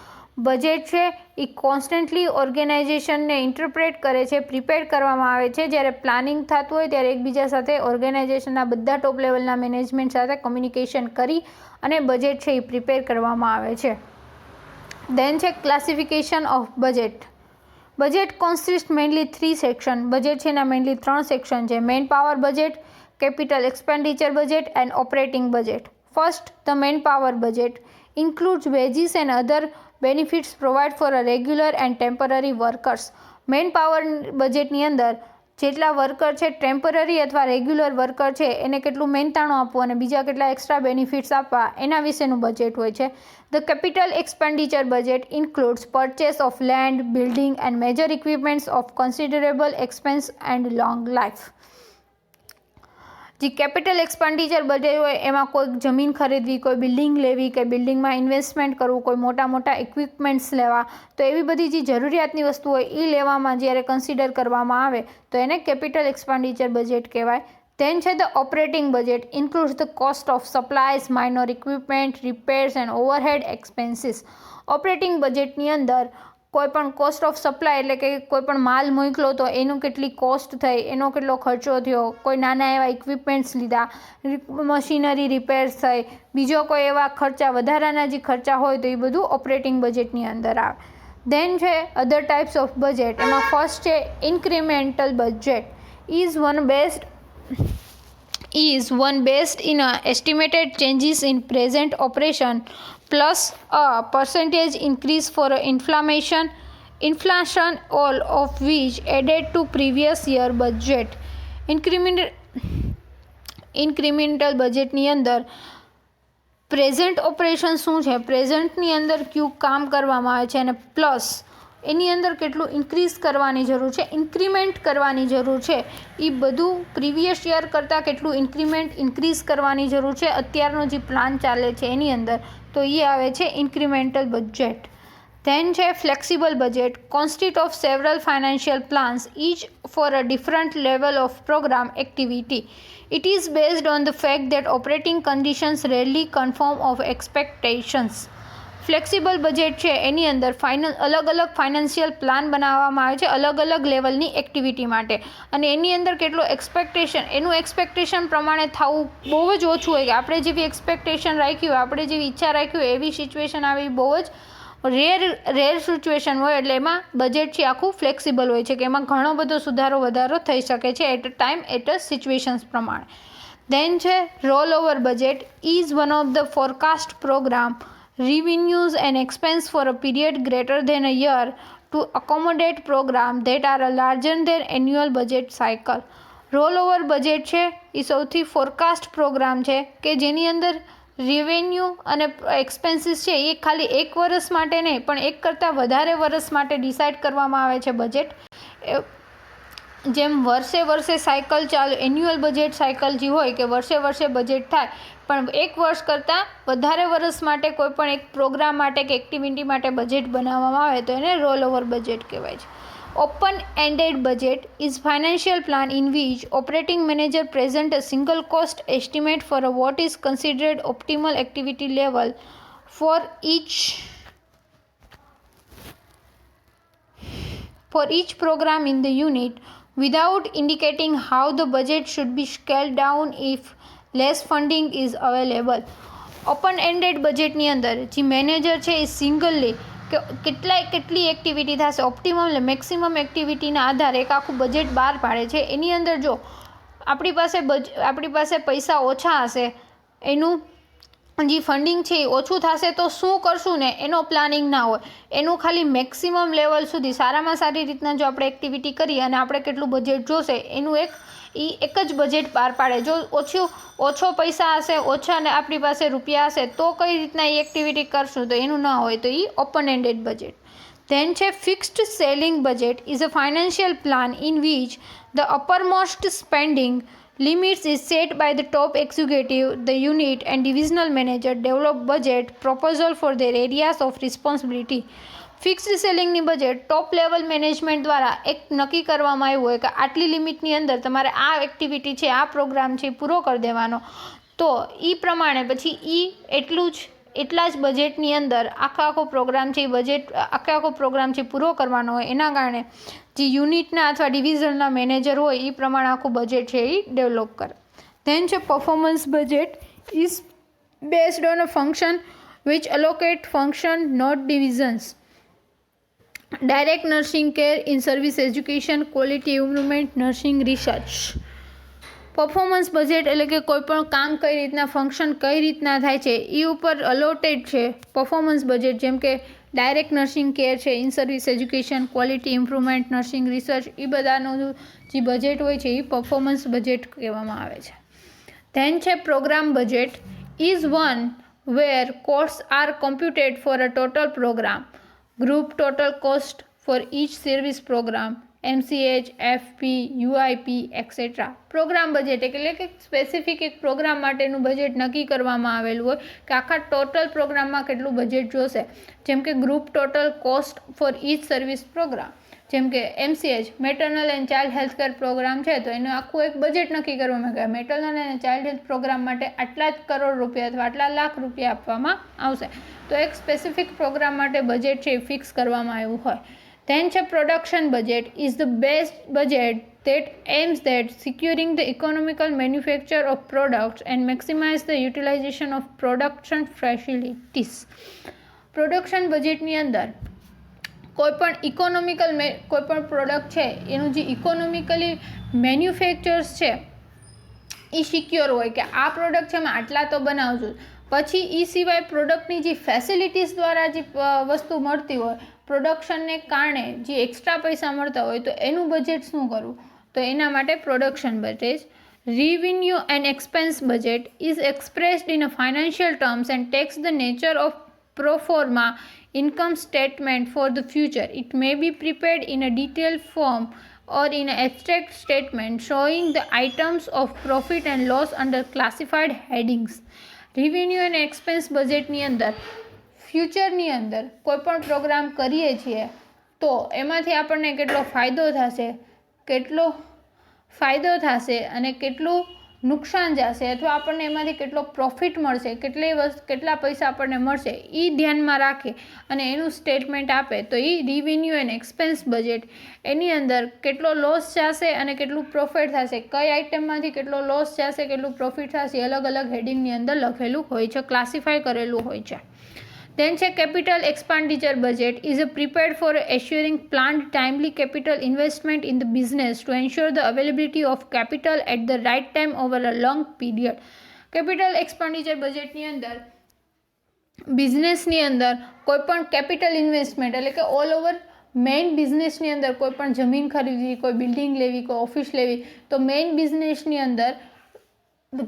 Budget છે એ constantly ઓર્ગેનાઇઝેશનને interpret કરે છે, પ્રિપેર કરવામાં આવે છે. જ્યારે પ્લાનિંગ થતું હોય ત્યારે એકબીજા સાથે ઓર્ગેનાઇઝેશનના બધા ટોપ લેવલના મેનેજમેન્ટ સાથે કમ્યુનિકેશન કરી અને બજેટ છે એ પ્રિપેર કરવામાં આવે છે. દેન છે classification of budget. Budget consist mainly 3 section. Budget છે એના મેઇનલી 3 સેક્શન છે: man power budget, capital expenditure budget and operating budget. First, the man power budget includes wages and other benefits provide for a regular and temporary workers. Man power બજેટની અંદર જેટલા worker છે, temporary અથવા regular worker છે, એને કેટલું મહેનતાણું આપવું અને બીજા કેટલા એક્સ્ટ્રા બેનિફિટ્સ આપવા એના વિશેનું બજેટ હોય છે. The capital expenditure budget includes purchase of land, building and major equipments of considerable expense and long life. જે કેપિટલ એક્સપેન્ડિચર બજેટ હોય એમાં કોઈ જમીન ખરીદવી, કોઈ બિલ્ડિંગ લેવી, કે બિલ્ડિંગમાં ઇન્વેસ્ટમેન્ટ કરવું, કોઈ મોટા મોટા ઇક્વિપમેન્ટ્સ લેવા, તો એવી બધી જે જરૂરિયાતની વસ્તુ હોય એ લેવામાં જ્યારે કન્સિડર કરવામાં આવે તો એને કેપિટલ એક્સપેન્ડિચર બજેટ કહેવાય. ધેન છે the operating budget includes the cost of સપ્લાયઝ, minor equipment, repairs and overhead expenses. Operating બજેટની અંદર કોઈપણ કોસ્ટ ઓફ સપ્લાય એટલે કે કોઈપણ માલ મોકલો તો એનું કેટલી કોસ્ટ થઈ, એનો કેટલો ખર્ચો થયો, કોઈ નાના એવા ઇક્વિપમેન્ટ્સ લીધા, મશીનરી રિપેર્સ થઈ, બીજો કોઈ એવા ખર્ચા વધારાના જે ખર્ચા હોય તો એ બધું ઓપરેટિંગ બજેટની અંદર આવે. ધેન છે અધર ટાઈપ્સ ઓફ બજેટ. એમાં ફર્સ્ટ છે incremental budget. is one based in estimated changes in present operation plus a percentage increase for inflation, all of which added to previous year budget. Incremental બજેટની અંદર present operation શું છે, પ્રેઝન્ટની અંદર કયું કામ કરવામાં આવે છે અને પ્લસ એની અંદર કેટલું ઇન્ક્રીઝ કરવાની જરૂર છે, ઇન્ક્રીમેન્ટ કરવાની જરૂર છે, એ બધું પ્રીવિયસ યર કરતાં કેટલું ઇન્ક્રીઝ કરવાની જરૂર છે અત્યારનો જે પ્લાન ચાલે છે એની અંદર, તો એ આવે છે ઇન્ક્રીમેન્ટલ બજેટ. ધેન છે flexible budget. Consist of several financial plans each for a different level of program activity. It is based on the fact that operating conditions rarely conform of expectations. Flexible budget છે એની અંદર અલગ અલગ financial plan બનાવવામાં આવે છે અલગ અલગ લેવલની એક્ટિવિટી માટે, અને એની અંદર કેટલો એનું એક્સપેક્ટેશન પ્રમાણે થવું બહુ જ ઓછું હોય કે આપણે જેવી એક્સપેક્ટેશન રાખી હોય, આપણે જેવી ઈચ્છા રાખી હોય એવી સિચ્યુએશન આવી બહુ જ રેર સિચ્યુએશન હોય, એટલે એમાં બજેટ છે આખું ફ્લેક્સિબલ હોય છે કે એમાં ઘણો બધો વધારો થઈ શકે છે at a time at a situations પ્રમાણે. ધેન છે roll over budget. Is one of the forecast programme revenues and expense for a period greater than a year to accommodate programs that are larger than annual budget cycle. Role over budget છે એ સૌથી forecast programme છે કે જેની અંદર revenue અને expenses છે એ ખાલી એક વર્ષ માટે નહીં પણ એક કરતાં વધારે વર્ષ માટે ડિસાઇડ કરવામાં આવે છે બજેટ. જેમ વર્ષે સાયકલ ચાલુ, એન્યુઅલ બજેટ સાયકલ જે હોય કે વર્ષે બજેટ થાય, પણ એક વર્ષ કરતાં વધારે વર્ષ માટે કોઈ પણ એક પ્રોગ્રામ માટે કે એક્ટિવિટી માટે બજેટ બનાવવામાં આવે તો એને રોલ ઓવર બજેટ કહેવાય છે. Open ended budget is financial plan in which operating manager present a single cost estimate for what is considered optimal activity level for each program in the unit without indicating how the budget should be scaled down if less funding is available. Open ended બજેટની અંદર જે manager છે એ singly કેટલી activity થશે, optimum maximum એક્ટિવિટીના આધારે એક આખું budget બહાર પાડે છે. એની અંદર જો આપણી પાસે પૈસા ઓછા હશે, એનું જે ફંડિંગ છે એ ઓછું થશે તો શું કરશું ને એનો પ્લાનિંગ ના હોય, એનું ખાલી મેક્સિમમ લેવલ સુધી સારામાં સારી રીતના જો આપણે એક્ટિવિટી કરીએ અને આપણે કેટલું બજેટ જોશે એનું એક જ બજેટ બહાર પાડે. જો ઓછો પૈસા હશે, ઓછા ને આપણી પાસે રૂપિયા હશે તો કઈ રીતના એ એક્ટિવિટી કરશું, તો એનું ના હોય, તો એ ઓપન એન્ડેડ બજેટ. ધેન છે fixed ceiling budget is a financial plan in which the uppermost spending limits is set by the top executive, the unit and divisional manager develop budget proposal for their areas of responsibility. Fixed સેલિંગની budget top level management દ્વારા એક નક્કી કરવામાં આવ્યું હોય કે આટલી લિમિટની અંદર તમારે આ એક્ટિવિટી છે, આ પ્રોગ્રામ છે પૂરો કરી દેવાનો, તો એ પ્રમાણે પછી એટલા જ બજેટની અંદર આખો પ્રોગ્રામ છે પૂરો કરવાનો હોય. એના કારણે જે યુનિટના અથવા ડિવિઝનના મેનેજર હોય એ પ્રમાણે આખું બજેટ છે એ ડેવલપ કરે. ધેન છે performance budget is based on a function which allocate function not divisions. Direct nursing care, in service education, quality improvement, nursing research. Performance budget એટલે કે કોઈ પણ કામ કઈ રીતના, ફંક્શન કઈ રીતના થાય છે એ ઉપર અલોટેડ છે પરફોર્મન્સ બજેટ. જેમ કે ડાયરેક્ટ નર્સિંગ કેર છે, in service education, quality improvement, nursing research, એ બધાનું જે બજેટ હોય છે એ પરફોર્મન્સ બજેટ કહેવામાં આવે છે. ધેન છે program budget is one where cost are computed for a total program, group total cost for each service program MCH, FP, UIP etcetera. Program budget એટલે કે સ્પેસિફિક એક પ્રોગ્રામ માટેનું બજેટ નક્કી કરવામાં આવેલું હોય કે આખા ટોટલ પ્રોગ્રામમાં કેટલું બજેટ જોશે. જેમ કે group total cost for each service program, જેમ કે MCH maternal and child health care program છે તો એનું આખું એક બજેટ નક્કી કરવામાં આવે. મેટર્નલ અને ચાઇલ્ડ હેલ્થ પ્રોગ્રામ માટે આટલા જ કરોડ રૂપિયા અથવા આટલા લાખ રૂપિયા આપવામાં આવશે. તો એક સ્પેસિફિક પ્રોગ્રામ માટે બજેટ છે એ ફિક્સ કરવામાં આવ્યું હોય. Then છે production budget is the best budget that aims at securing the economical manufacture of products and maximize the utilization of production facilities. Production બજેટની અંદર કોઈપણ કોઈપણ પ્રોડક્ટ છે એનું જે ઇકોનોમિકલી મેન્યુફેક્ચર્સ છે એ સિક્યોર હોય કે આ પ્રોડક્ટ છે મેં આટલા તો બનાવશું. પછી એ સિવાય પ્રોડક્ટની જે ફેસિલિટીઝ દ્વારા જે વસ્તુ મળતી હોય, પ્રોડક્શનને કારણે જે એક્સ્ટ્રા પૈસા મળતા હોય તો એનું બજેટ શું કરવું, તો એના માટે production budget. Revenue and expense budget is expressed in a financial terms and takes the nature of pro forma income statement for the future. It may be prepared in a detailed form or in an abstract statement showing the items of profit and loss under classified headings. Revenue and expense બજેટની અંદર ફ્યુચરની અંદર કોઈપણ programme કરીએ છીએ તો એમાંથી આપણને કેટલો ફાયદો થશે અને કેટલું નુકસાન જશે અથવા આપણને એમાંથી કેટલો પ્રોફિટ મળશે, કેટલા પૈસા આપણને મળશે એ ધ્યાનમાં રાખે અને એનું સ્ટેટમેન્ટ આપે તો એ રિવેન્યુ એન્ડ એક્સપેન્સ બજેટ. એની અંદર કેટલો લોસ જશે અને કેટલું પ્રોફિટ થશે, કઈ આઇટમમાંથી કેટલો લોસ જશે કેટલું પ્રોફિટ થશે અલગ અલગ હેડિંગની અંદર લખેલું હોય છે, ક્લાસિફાય કરેલું હોય છે. Then છે capital expenditure budget is prepared for assuring planned timely capital investment in the business to ensure the availability of capital at the right time over a long period. Capital expenditure બજેટની અંદર બિઝનેસની અંદર કોઈપણ capital investment એટલે કે all over main બિઝનેસની અંદર કોઈપણ જમીન ખરીદવી, કોઈ બિલ્ડિંગ લેવી, કોઈ ઓફિસ લેવી તો મેઇન બિઝનેસની અંદર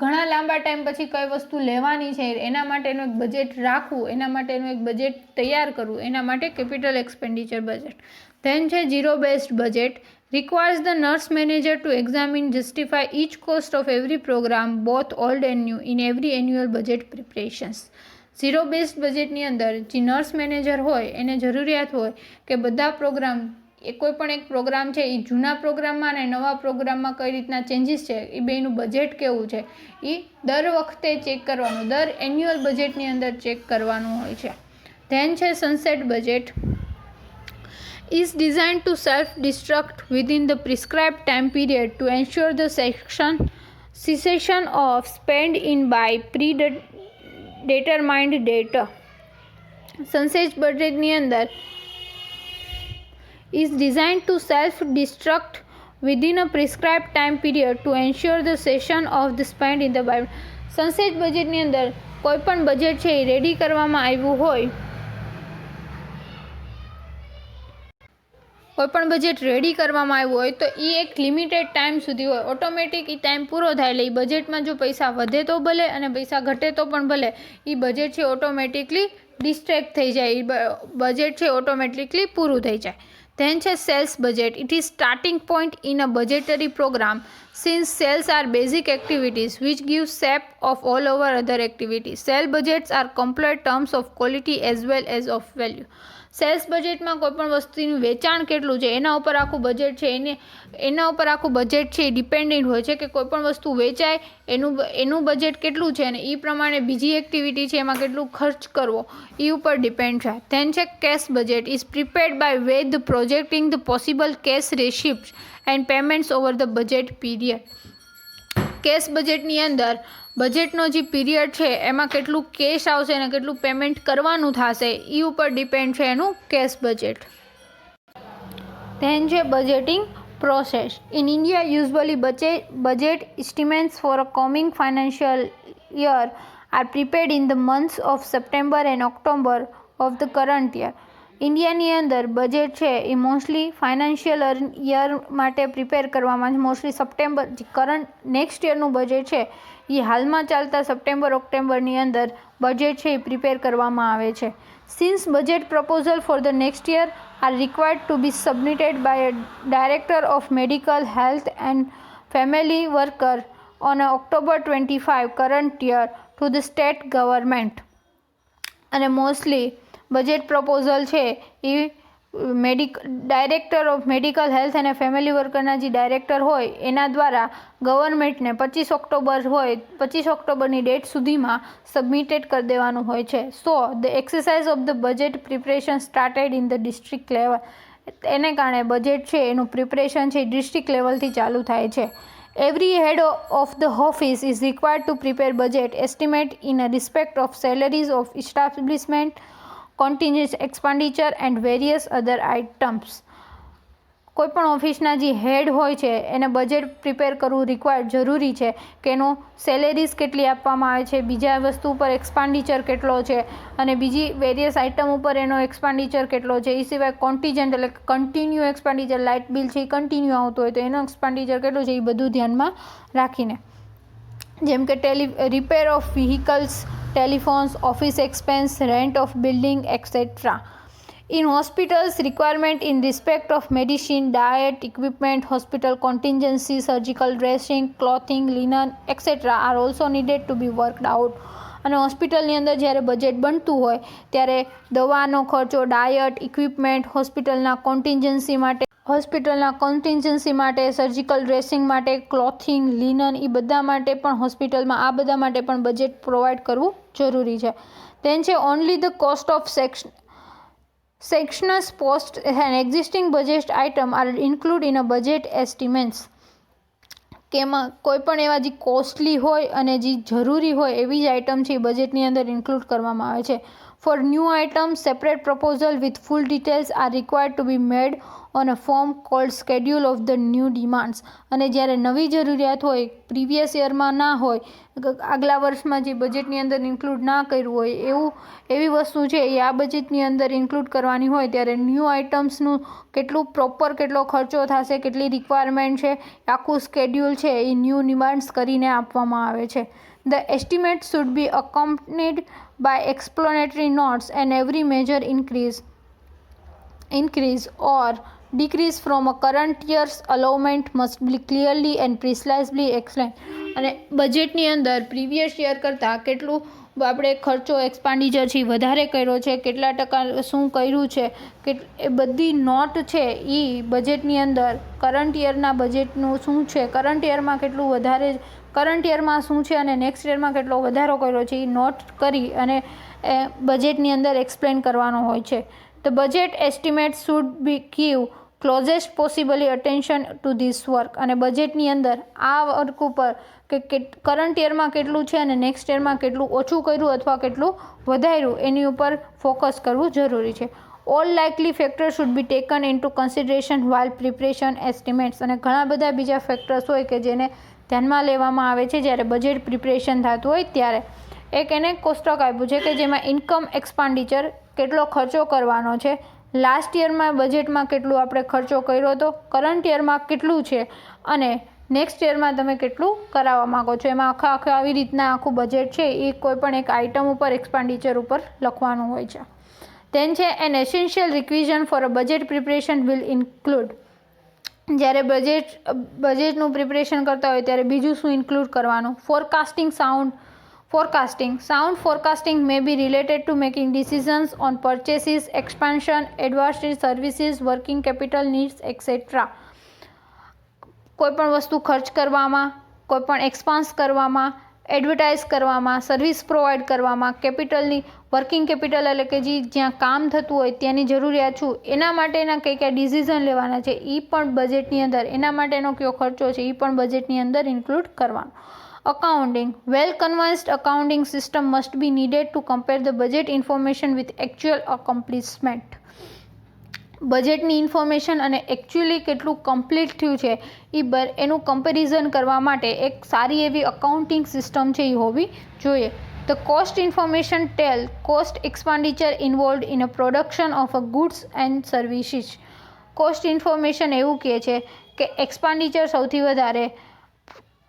ઘણા લાંબા ટાઈમ પછી કઈ વસ્તુ લેવાની છે એના માટેનું એક બજેટ રાખવું, એના માટેનું એક બજેટ તૈયાર કરવું, એના માટે કેપિટલ એક્સપેન્ડિચર બજેટ. ધેન છે zero based budget requires the nurse manager to examine justify each cost of every program both old and new in every annual budget preparations. Zero based બજેટની અંદર જે nurse manager હોય એને જરૂરિયાત હોય કે બધા પ્રોગ્રામ કોઈ પણ એક પ્રોગ્રામ છે એ જૂના પ્રોગ્રામમાં અને નવા પ્રોગ્રામમાં કઈ રીતના ચેન્જીસ છે એ બેનું બજેટ કેવું છે એ દર વખતે ચેક કરવાનું, દર એન્યુઅલ બજેટની અંદર ચેક કરવાનું હોય છે. ધેન છે sunset budget is designed to self-destruct within the prescribed time period to ensure the cessation of spend in by predetermined date. Sunset બજેટની અંદર is designed to self-destruct within a prescribed time period to ensure the cessation of the spend in the by. Sunset બજેટની અંદર કોઈપણ budget છે એ ready કરવામાં આવ્યું હોય, કોઈપણ બજેટ રેડી કરવામાં આવ્યું હોય તો એ એક લિમિટેડ ટાઈમ સુધી હોય, ઓટોમેટિક એ ટાઈમ પૂરો થાય એટલે એ બજેટમાં જો પૈસા વધે તો ભલે અને પૈસા ઘટે તો પણ ભલે એ બજેટ છે ઓટોમેટિકલી ડિસ્ટ્રેક્ટ થઈ જાય, બજેટ છે ઓટોમેટિકલી પૂરું થઈ જાય. Then છે sales budget. It is starting point in a budgetary program since sales are basic activities which give shape of all over other activities. Sale budgets are complete terms of quality as well as of value. Sales બજેટમાં કોઈપણ વસ્તુનું વેચાણ કેટલું છે એના ઉપર આખું budget છે એના ઉપર આખું બજેટ છે એ ડિપેન્ડન્ટ હોય છે કે કોઈપણ વસ્તુ વેચાય એનું બજેટ કેટલું છે અને એ પ્રમાણે બીજી એક્ટિવિટી છે એમાં કેટલું ખર્ચ કરવો એ ઉપર ડિપેન્ડ છે. ધેન છે cash budget is prepared by way the projecting the possible cash receipts and payments over the budget period. Cash બજેટની અંદર બજેટનો જે પીરિયડ છે એમાં કેટલું કેશ આવશે અને કેટલું પેમેન્ટ કરવાનું થશે એ ઉપર ડિપેન્ડ છે એનું કેશ બજેટ. ધેન છે budgeting process. In India, usually budget estimates for a coming financial year are prepared in the months of September and October of the current year. ઇન્ડિયાની અંદર બજેટ છે એ mostly financial year માટે prepare કરવામાં mostly September જે current next યરનું budget છે એ હાલમાં ચાલતા સપ્ટેમ્બર ઓક્ટોબરની અંદર બજેટ છે એ પ્રિપેર કરવામાં આવે છે. Since budget proposal for the next year are required to be submitted by a director of medical health and family worker on October 25 current year to the state government. અને mostly budget proposal છે એ director of medical health અને family વર્કરના જે director હોય એના દ્વારા ગવર્મેન્ટને 25 October હોય 25 ઓક્ટોબરની date સુધીમાં submitted કરી દેવાનું હોય છે. So the exercise of the budget preparation started in the district level. એને કારણે બજેટ છે એનું પ્રિપરેશન છે ડિસ્ટ્રિક્ટ લેવલથી ચાલુ થાય છે. Every head of the office is required to prepare budget estimate in respect of salaries of establishment, contingent expenditure and various other items. કોઈપણ ઓફિસના જે હેડ હોય છે એને બજેટ પ્રિપેર કરવું રિક્વાયર્ડ જરૂરી છે કે એનું સેલેરીઝ કેટલી આપવામાં આવે છે, બીજા વસ્તુ ઉપર એક્સપેન્ડિચર કેટલો છે અને બીજી વેરિયસ આઇટમ ઉપર એનો એક્સપેન્ડિચર કેટલો છે. એ સિવાય કોન્ટિજન્ટ એટલે કન્ટિન્યુ એક્સપેન્ડિચર, લાઇટ બિલ છે એ કન્ટિન્યુ આવતું હોય તો એનો એક્સપેન્ડિચર કેટલું છે એ બધું ધ્યાનમાં રાખીને, જેમ કે repair of vehicles, telephones, office expense, rent of building, etc. In hospitals, requirement in respect of medicine, diet, equipment, hospital contingency, surgical dressing, clothing, linen, etc. are also needed to be worked out. અને હોસ્પિટલની અંદર જ્યારે budget બનતું હોય ત્યારે દવાનો ખર્ચો, diet, equipment, હોસ્પિટલના કોન્ટિન્જન્સી માટે, સર્જિકલ ડ્રેસિંગ માટે, ક્લોથિંગ, લિનન એ બધા માટે પણ હોસ્પિટલમાં આ બધા માટે પણ બજેટ પ્રોવાઈડ કરવું જરૂરી છે. દેન છે only the cost of sections post and existing budget item are included in a budget estimates. કે એમાં કોઈ પણ એવા જે કોસ્ટલી હોય અને જે જરૂરી હોય એવી જ આઇટમ છે એ બજેટની અંદર ઇન્ક્લુડ કરવામાં આવે છે. For new items, separate proposal with full details are required to be made on a form called Schedule of the New Demands. અને જ્યારે નવી જરૂરિયાત હોય, પ્રીવિયસ યરમાં ના હોય, આગલા વર્ષમાં જે બજેટની અંદર ઇન્ક્લુડ ના કર્યું હોય એવી વસ્તુ છે એ આ બજેટની અંદર ઇન્ક્લુડ કરવાની હોય ત્યારે ન્યૂ આઇટમ્સનું કેટલો ખર્ચો થશે, કેટલી રિક્વાયરમેન્ટ છે, આખું સ્કેડ્યુલ છે એ ન્યૂ ડિમાન્ડ્સ કરીને આપવામાં આવે છે. The estimate should be accompanied by explanatory notes and every major increase or decrease from a current year's allotment must be clearly and precisely explained. અને બજેટની અંદર પ્રીવિયસ યર કરતાં કેટલું આપણે ખર્ચો એક્સપેન્ડિચર છે વધારે કર્યો છે, કેટલા ટકા શું કર્યું છે કે એ બધી નોટ છે એ બજેટની અંદર કરંટ યરના બજેટનું શું છે, કરંટ યરમાં કેટલું વધારે, કરંટ યરમાં શું છે અને નેક્સ્ટ યરમાં કેટલો વધારો કર્યો છે એ નોટ કરી અને બજેટની અંદર એક્સપ્લેન કરવાનો હોય છે. The budget estimate should be give closest possibly attention two this work. અને બજેટની અંદર આ વર્ક ઉપર કે કરંટ યરમાં કેટલું છે અને નેક્સ્ટ યરમાં કેટલું ઓછું કર્યું અથવા કેટલું વધાર્યું એની ઉપર ફોકસ કરવું જરૂરી છે. All likely factor should be taken into consideration while preparation estimates. અને ઘણા બધા બીજા ફેક્ટર્સ હોય કે જેને ધ્યાનમાં લેવામાં આવે છે જ્યારે બજેટ પ્રિપરેશન થતું હોય ત્યારે. એક એને કોષ્ટક આપ્યું છે કે જેમાં ઇન્કમ એક્સપેન્ડિચર કેટલો ખર્ચો કરવાનો છે, લાસ્ટ યરમાં બજેટમાં કેટલું આપણે ખર્ચો કર્યો હતો, કરંટ યરમાં કેટલું છે અને નેક્સ્ટ યરમાં તમે કેટલું કરાવવા માગો છો. એમાં આખા આવી રીતના આખું બજેટ છે એ કોઈ પણ એક આઇટમ ઉપર એક્સપેન્ડિચર ઉપર લખવાનું હોય છે. દેન છે an essential requisition for a budget preparation will include. જ્યારે બજેટનું પ્રિપરેશન કરતા હોય ત્યારે બીજું શું ઇન્ક્લુડ કરવાનું? Sound forecasting may be related to making decisions on purchases, expansion, advanced services, working capital needs, etc. કોઈપણ વસ્તુ ખર્ચ કરવામાં, કોઈપણ એક્સપાન્સ કરવામાં, એડવર્ટાઇઝ કરવામાં, સર્વિસ પ્રોવાઈડ કરવામાં, કેપિટલની વર્કિંગ કેપિટલ એટલે કે જ્યાં કામ થતું હોય ત્યાંની જરૂરિયાત છું એના માટેના કયા ડિસિઝન લેવાના છે એ પણ બજેટની અંદર, એના માટેનો કયો ખર્ચો છે એ પણ બજેટની અંદર ઇન્ક્લુડ કરવાનો. Accounting. Well-conversed accounting system must be needed to compare the budget information with actual accomplishment. બજેટની ઇન્ફોર્મેશન અને એકચ્યુઅલી કેટલું કમ્પ્લીટ થયું છે એનું કમ્પેરિઝન કરવા માટે એક સારી એવી અકાઉન્ટિંગ સિસ્ટમ છે એ હોવી જોઈએ. The cost information tell cost expenditure involved in a production of a goods and services. Cost information એવું કહે છે કે એક્સપેન્ડિચર સૌથી વધારે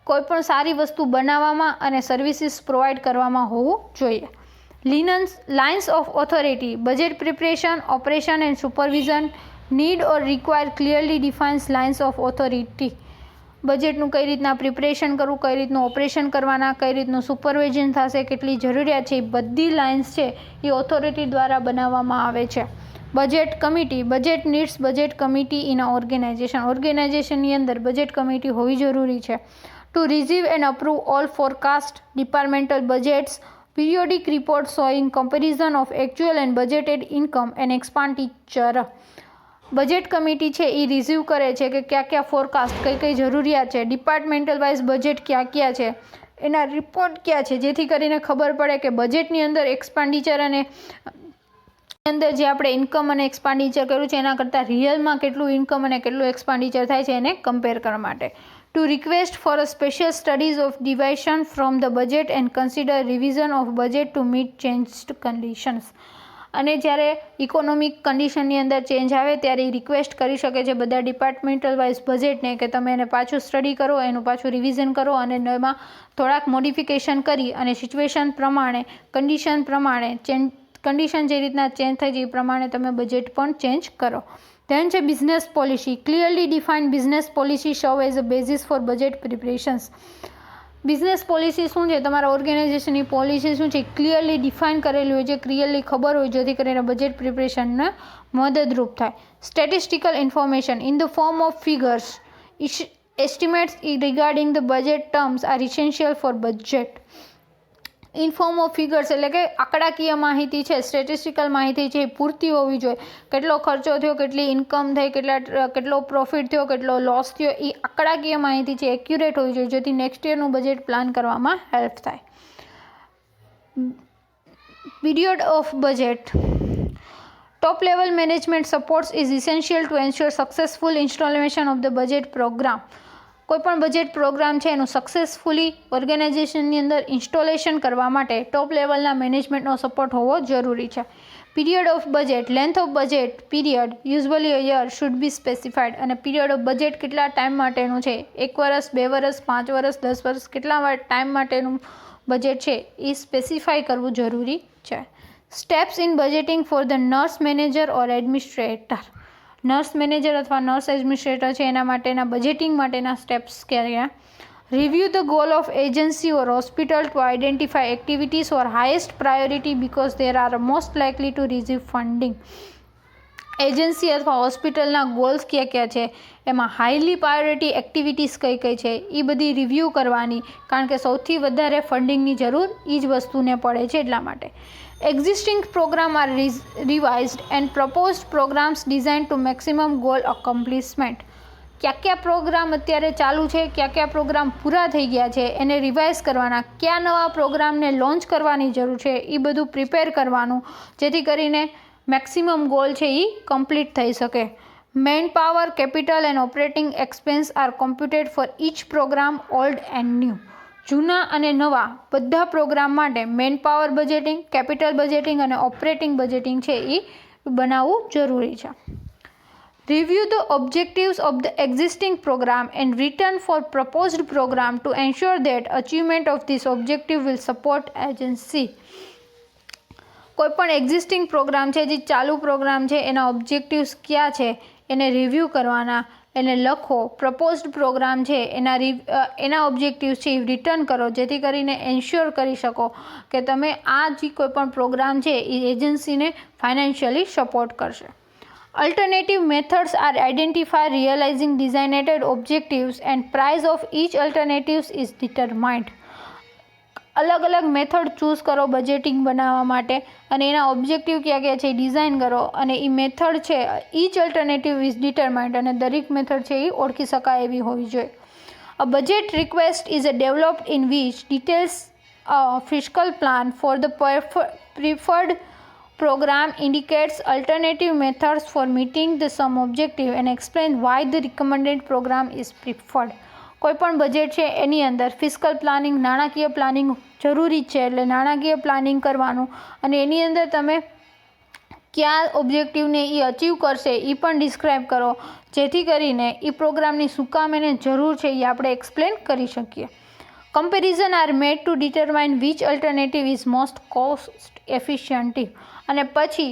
કોઈપણ સારી વસ્તુ બનાવવામાં અને સર્વિસીસ પ્રોવાઈડ કરવામાં હોવું જોઈએ. Lines of authority, budget preparation, operation and supervision need or require clearly defined lines of authority. બજેટનું કઈ રીતના પ્રિપરેશન કરવું, કઈ રીતનું ઓપરેશન કરવાના, કઈ રીતનું સુપરવિઝન થશે, કેટલી જરૂરિયાત છે, એ બધી લાઇન્સ છે એ ઓથોરિટી દ્વારા બનાવવામાં આવે છે. Budget committee, budget needs budget committee in a organisation. ઓર્ગેનાઇઝેશનની અંદર બજેટ કમિટી હોવી જરૂરી છે. To receive and approve all forecast, departmental budgets, periodic report showing comparison of actual and budgeted income and expenditure. Budget committee છે એ રિઝીવ કરે છે કે ક્યાં ફોરકાસ્ટ, કઈ જરૂરિયાત છે, ડિપાર્ટમેન્ટલ વાઇઝ બજેટ ક્યાં છે, એના રિપોર્ટ ક્યાં છે, જેથી કરીને ખબર પડે કે બજેટની અંદર એક્સપેન્ડિચર અને અંદર જે આપણે ઇન્કમ અને એક્સપેન્ડિચર કર્યું છે એના કરતાં રિયલમાં કેટલું ઇન્કમ અને કેટલું એક્સપેન્ડિચર થાય છે એને કમ્પેર કરવા માટે. To request for a special studies of deviation from the budget and consider revision of budget to meet changed conditions. અને જ્યારે ઇકોનોમિક કન્ડિશનની અંદર ચેન્જ આવે ત્યારે એ રિક્વેસ્ટ કરી શકે છે બધા ડિપાર્ટમેન્ટલ વાઇઝ બજેટને કે તમે એને પાછું સ્ટડી કરો, એનું પાછું રિવિઝન કરો અને એમાં થોડાક મોડિફિકેશન કરી અને સિચ્યુએશન પ્રમાણે, કન્ડિશન પ્રમાણે કન્ડિશન જે રીતના ચેન્જ થઈ જાય એ પ્રમાણે તમે બજેટ પણ ચેન્જ કરો. ધેન છે business policy. Clearly defined business policy serve as a basis for budget preparations. Business policy શું છે, તમારા ઓર્ગેનાઇઝેશનની પોલિસી શું છે, ક્લિયરલી ડિફાઇન કરેલી હોય છે, ક્લિયરલી ખબર હોય જેથી કરીને બજેટ પ્રિપરેશનને મદદરૂપ થાય. Statistical information in the form of figures, estimates regarding the budget terms are essential for budget. In form of figures એટલે કે આંકડાકીય માહિતી છે, સ્ટેટિસ્ટિકલ માહિતી છે એ પૂરતી હોવી જોઈએ. કેટલો ખર્ચો થયો, કેટલી ઇન્કમ થઈ, કેટલો પ્રોફિટ થયો, કેટલો લોસ થયો, એ આંકડાકીય માહિતી છે એક્યુરેટ હોવી જોઈએ જેથી નેક્સ્ટ યરનું બજેટ પ્લાન કરવામાં હેલ્પ થાય. Period of budget. Top level management supports is essential to ensure successful installation of the budget program. કોઈપણ બજેટ પ્રોગ્રામ છે એનું સક્સેસફુલી ઓર્ગેનાઇઝેશનની અંદર ઇન્સ્ટોલેશન કરવા માટે ટોપ લેવલના મેનેજમેન્ટનો સપોર્ટ હોવો જરૂરી છે. Period of budget. Length of budget period usually a year should be specified. અને પીરિયડ ઓફ બજેટ કેટલા ટાઈમ માટેનું છે, 1 વર્ષ, 2 વર્ષ, 5 વર્ષ, 10 વર્ષ, કેટલા ટાઈમ માટેનું બજેટ છે એ સ્પેસિફાઈ કરવું જરૂરી છે. Steps in budgeting for the nurse manager or administrator. Nurse manager અથવા નર્સ એડમિનિસ્ટ્રેટર છે એના માટેના બજેટિંગ માટેના સ્ટેપ્સ કયા? Review the goal of agency or hospital to identify activities or highest priority because there are most likely to receive funding. Agency અથવા હોસ્પિટલના goals કયા છે, એમાં હાઈલી પ્રાયોરિટી એક્ટિવિટીઝ કઈ છે એ બધી રિવ્યૂ કરવાની, કારણ કે સૌથી વધારે ફંડિંગની જરૂર એ જ વસ્તુને પડે છે એટલા માટે. Existing program are revised and proposed programs designed to maximum goal accomplishment. કયા પ્રોગ્રામ અત્યારે ચાલુ છે, કયા પ્રોગ્રામ પૂરા થઈ ગયા છે એને રિવાઇઝ કરવાના, કયા નવા પ્રોગ્રામને લોન્ચ કરવાની જરૂર છે એ બધું પ્રિપેર કરવાનું જેથી કરીને મેક્સિમમ ગોલ છે એ કમ્પ્લીટ થઈ શકે. Man power, capital and operating expense are computed for each program old and new. જૂના અને નવા બધા પ્રોગ્રામ માટે man power budgeting, capital budgeting અને ઓપરેટિંગ બજેટિંગ છે એ બનાવવું જરૂરી છે. Review the objectives of the existing program and return for proposed program to ensure that achievement of this objective will support agency. કોઈપણ એક્ઝિસ્ટિંગ પ્રોગ્રામ છે, જે ચાલુ પ્રોગ્રામ છે એના ઓબ્જેક્ટિવ્સ ક્યાં છે એને રિવ્યૂ કરવાના, એને લખો. પ્રપોઝડ પ્રોગ્રામ છે એના ઓબ્જેક્ટિવ્સ છે એ રિટર્ન કરો જેથી કરીને એન્શ્યોર કરી શકો કે તમે આ જે કોઈ પણ પ્રોગ્રામ છે એ એજન્સીને ફાઇનાન્શિયલી સપોર્ટ કરશે. Alternative methods are identify realising designated objectives and price of each alternatives is determined. અલગ અલગ મેથડ ચૂઝ કરો બજેટિંગ બનાવવા માટે અને એના ઓબ્જેક્ટિવ કયા છે એ ડિઝાઇન કરો અને એ મેથડ છે ઈચ અલ્ટરનેટિવ ઇઝ ડિટરમાઇન્ડ અને દરેક મેથડ છે એ ઓળખી શકાય એવી હોવી જોઈએ. A budget request is a developed in which details fiscal plan for the preferred program indicates alternative methods for meeting the some objective and explain why the recommended program is preferred. કોઈપણ budget છે એની અંદર fiscal planning, નાણાકીય planning જરૂરી છે, એટલે નાણાકીય planning કરવાનું અને એની અંદર તમે કયા ઓબ્જેક્ટિવને એ અચીવ કરશે એ પણ ડિસ્ક્રાઇબ કરો જેથી કરીને એ પ્રોગ્રામની શું કામ એને જરૂર છે એ આપણે એક્સપ્લેન કરી શકીએ. Comparison are made to determine which alternative is most cost efficient, અને પછી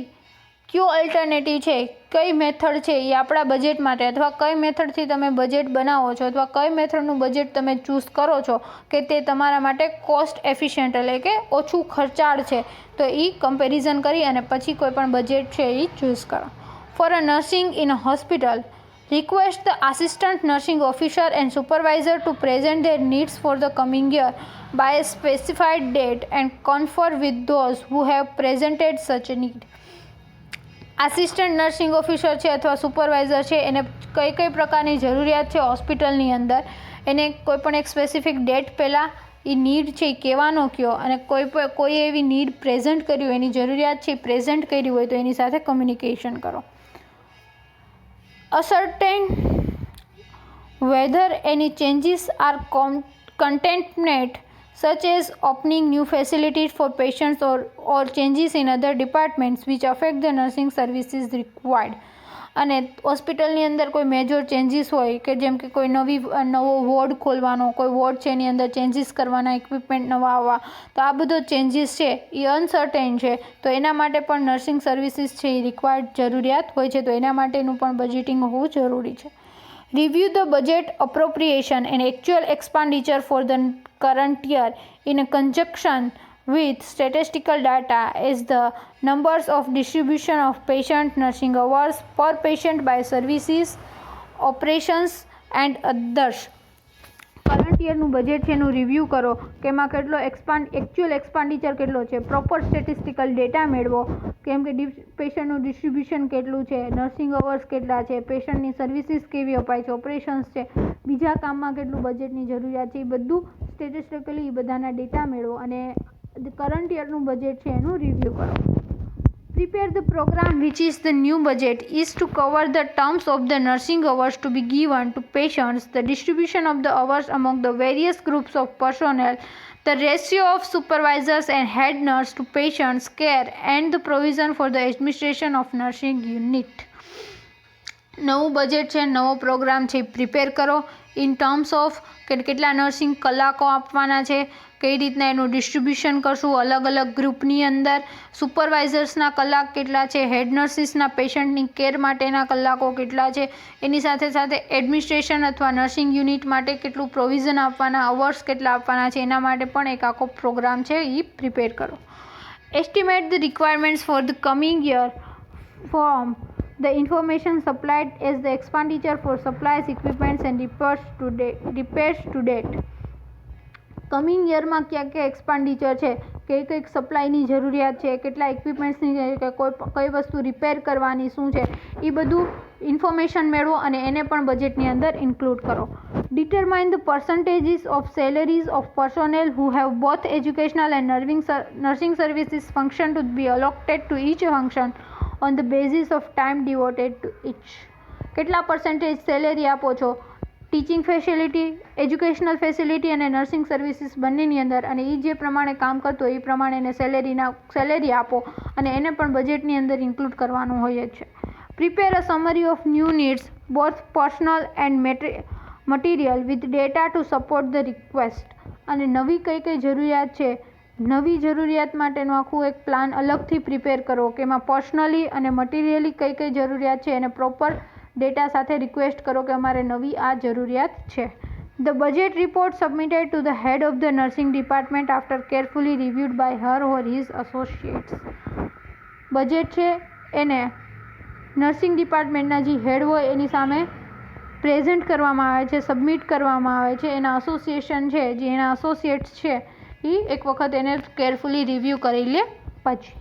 કયો અલ્ટરનેટિવ છે, કઈ મેથડ છે એ આપણા બજેટ માટે, અથવા કઈ મેથડથી તમે બજેટ બનાવો છો, અથવા કઈ મેથડનું બજેટ તમે ચૂઝ કરો છો કે તે તમારા માટે કોસ્ટ એફિશિયન્ટ એટલે કે ઓછું ખર્ચાળ છે, તો એ કમ્પેરિઝન કરી અને પછી કોઈ પણ બજેટ છે એ ચૂઝ કરો. For a nursing in a hospital, request the assistant nursing officer and supervisor to present their needs for the coming year by a specified date and confer with those who have presented such a need. Assistant nursing officer છે અથવા supervisor છે, એને કઈ કઈ પ્રકારની જરૂરિયાત છે હોસ્પિટલની અંદર, એને કોઈ પણ એક સ્પેસિફિક ડેટ પહેલાં એ નીડ છે એ કહેવાનો કયો, અને કોઈ એવી નીડ પ્રેઝન્ટ કરી હોય, એની જરૂરિયાત છે એ પ્રેઝન્ટ કરી હોય તો એની સાથે કમ્યુનિકેશન કરો. ascertain whether any changes are contemplated such as opening new facilities for patients or changes in other departments which affect the nursing services required. અને હોસ્પિટલની અંદર કોઈ મેજર ચેન્જીસ હોય કે જેમ કે કોઈ નવો વોર્ડ ખોલવાનો, કોઈ વોર્ડ છે એની અંદર ચેન્જીસ કરવાના, ઇક્વિપમેન્ટ નવા આવવા, તો આ બધો ચેન્જીસ છે એ અનસર્ટેન છે, તો એના માટે પણ નર્સિંગ સર્વિસીસ છે એ રિક્વાયર્ડ જરૂરિયાત હોય છે, તો એના માટેનું પણ બજેટિંગ હોવું જરૂરી છે. Review the budget appropriation and actual expenditure for the current year in conjunction with statistical data as the numbers of distribution of patient nursing hours per patient by services, operations and others. Current યરનું budget છે એનું review કરો કે એમાં કેટલો actual expenditure કેટલો છે, proper statistical data મેળવો, કેમ કે પેશન્ટનું ડિસ્ટ્રીબ્યુશન કેટલું છે, નર્સિંગ અવર્સ કેટલા છે, પેશન્ટની સર્વિસીસ કેવી અપાય છે, ઓપરેશન્સ છે, બીજા કામમાં કેટલું બજેટની જરૂરિયાત છે, એ બધું સ્ટેટિસ્ટિકલી એ બધાના ડેટા મેળવો અને કરંટ યરનું બજેટ છે એનું રિવ્યૂ કરો. Prepare the program which is the new budget is to cover the terms of the nursing hours to be given to patients, the distribution of the hours among the various groups of personnel, the ratio of supervisors and head nurse to patients' care and the provision for the administration of nursing unit. નવું budget છે, નવો programme છે, prepare કરો in terms of કે કેટલા nursing કલાકો આપવાના છે, કઈ રીતના એનું ડિસ્ટ્રીબ્યુશન કરશું અલગ અલગ ગ્રુપની અંદર, સુપરવાઇઝર્સના કલાક કેટલા છે, હેડ નર્સિસના પેશન્ટની કેર માટેના કલાકો કેટલા છે, એની સાથે સાથે એડમિનિસ્ટ્રેશન અથવા નર્સિંગ યુનિટ માટે કેટલું પ્રોવિઝન આપવાના, અવર્સ કેટલા આપવાના છે, એના માટે પણ એક આખો પ્રોગ્રામ છે એ પ્રિપેર કરો. Estimate the requirements for the coming year from the information supplied as the expenditure for supplies, equipments and repairs to date. Coming યરમાં ક્યાં ક્યાં એક્સપેન્ડિચર છે, કઈ સપ્લાયની જરૂરિયાત છે, કેટલા ઇક્વિપમેન્ટ્સની કે કઈ વસ્તુ રિપેર કરવાની શું છે, એ બધું ઇન્ફોર્મેશન મેળવો અને એને પણ બજેટની અંદર ઇન્ક્લુડ કરો. Determine the percentages of salaries of personnel who have both educational and nursing services function to be allotted to each function on the basis of time devoted to each. કેટલા percentage salary આપો છો teaching facility, educational facility અને nursing services બંનેની અંદર, અને એ જે પ્રમાણે કામ કરતો એ પ્રમાણે એને સેલેરી આપો અને એને પણ બજેટની અંદર ઇન્ક્લુડ કરવાનું હોય જ છે. Prepare a summary of new needs both personal and material with data to support the request. અને નવી કઈ જરૂરિયાત છે, નવી જરૂરિયાત માટેનું આખું એક પ્લાન અલગથી પ્રિપેર કરો કે એમાં પર્સનલી અને મટીરિયલી કઈ જરૂરિયાત છે એને પ્રોપર ડેટા સાથે રિક્વેસ્ટ કરો કે અમારે નવી આ જરૂરિયાત છે. The budget report submitted to the head of the nursing department after carefully reviewed by her or his associates. Budget છે એને નર્સિંગ ડિપાર્ટમેન્ટના જે હેડ હોય એની સામે પ્રેઝન્ટ કરવામાં આવે છે, સબમિટ કરવામાં આવે છે, એના એસોસિએશન છે જે એના એસોસિએટ્સ છે એ એક વખત એને કેરફુલી રિવ્યૂ કરી લે પછી.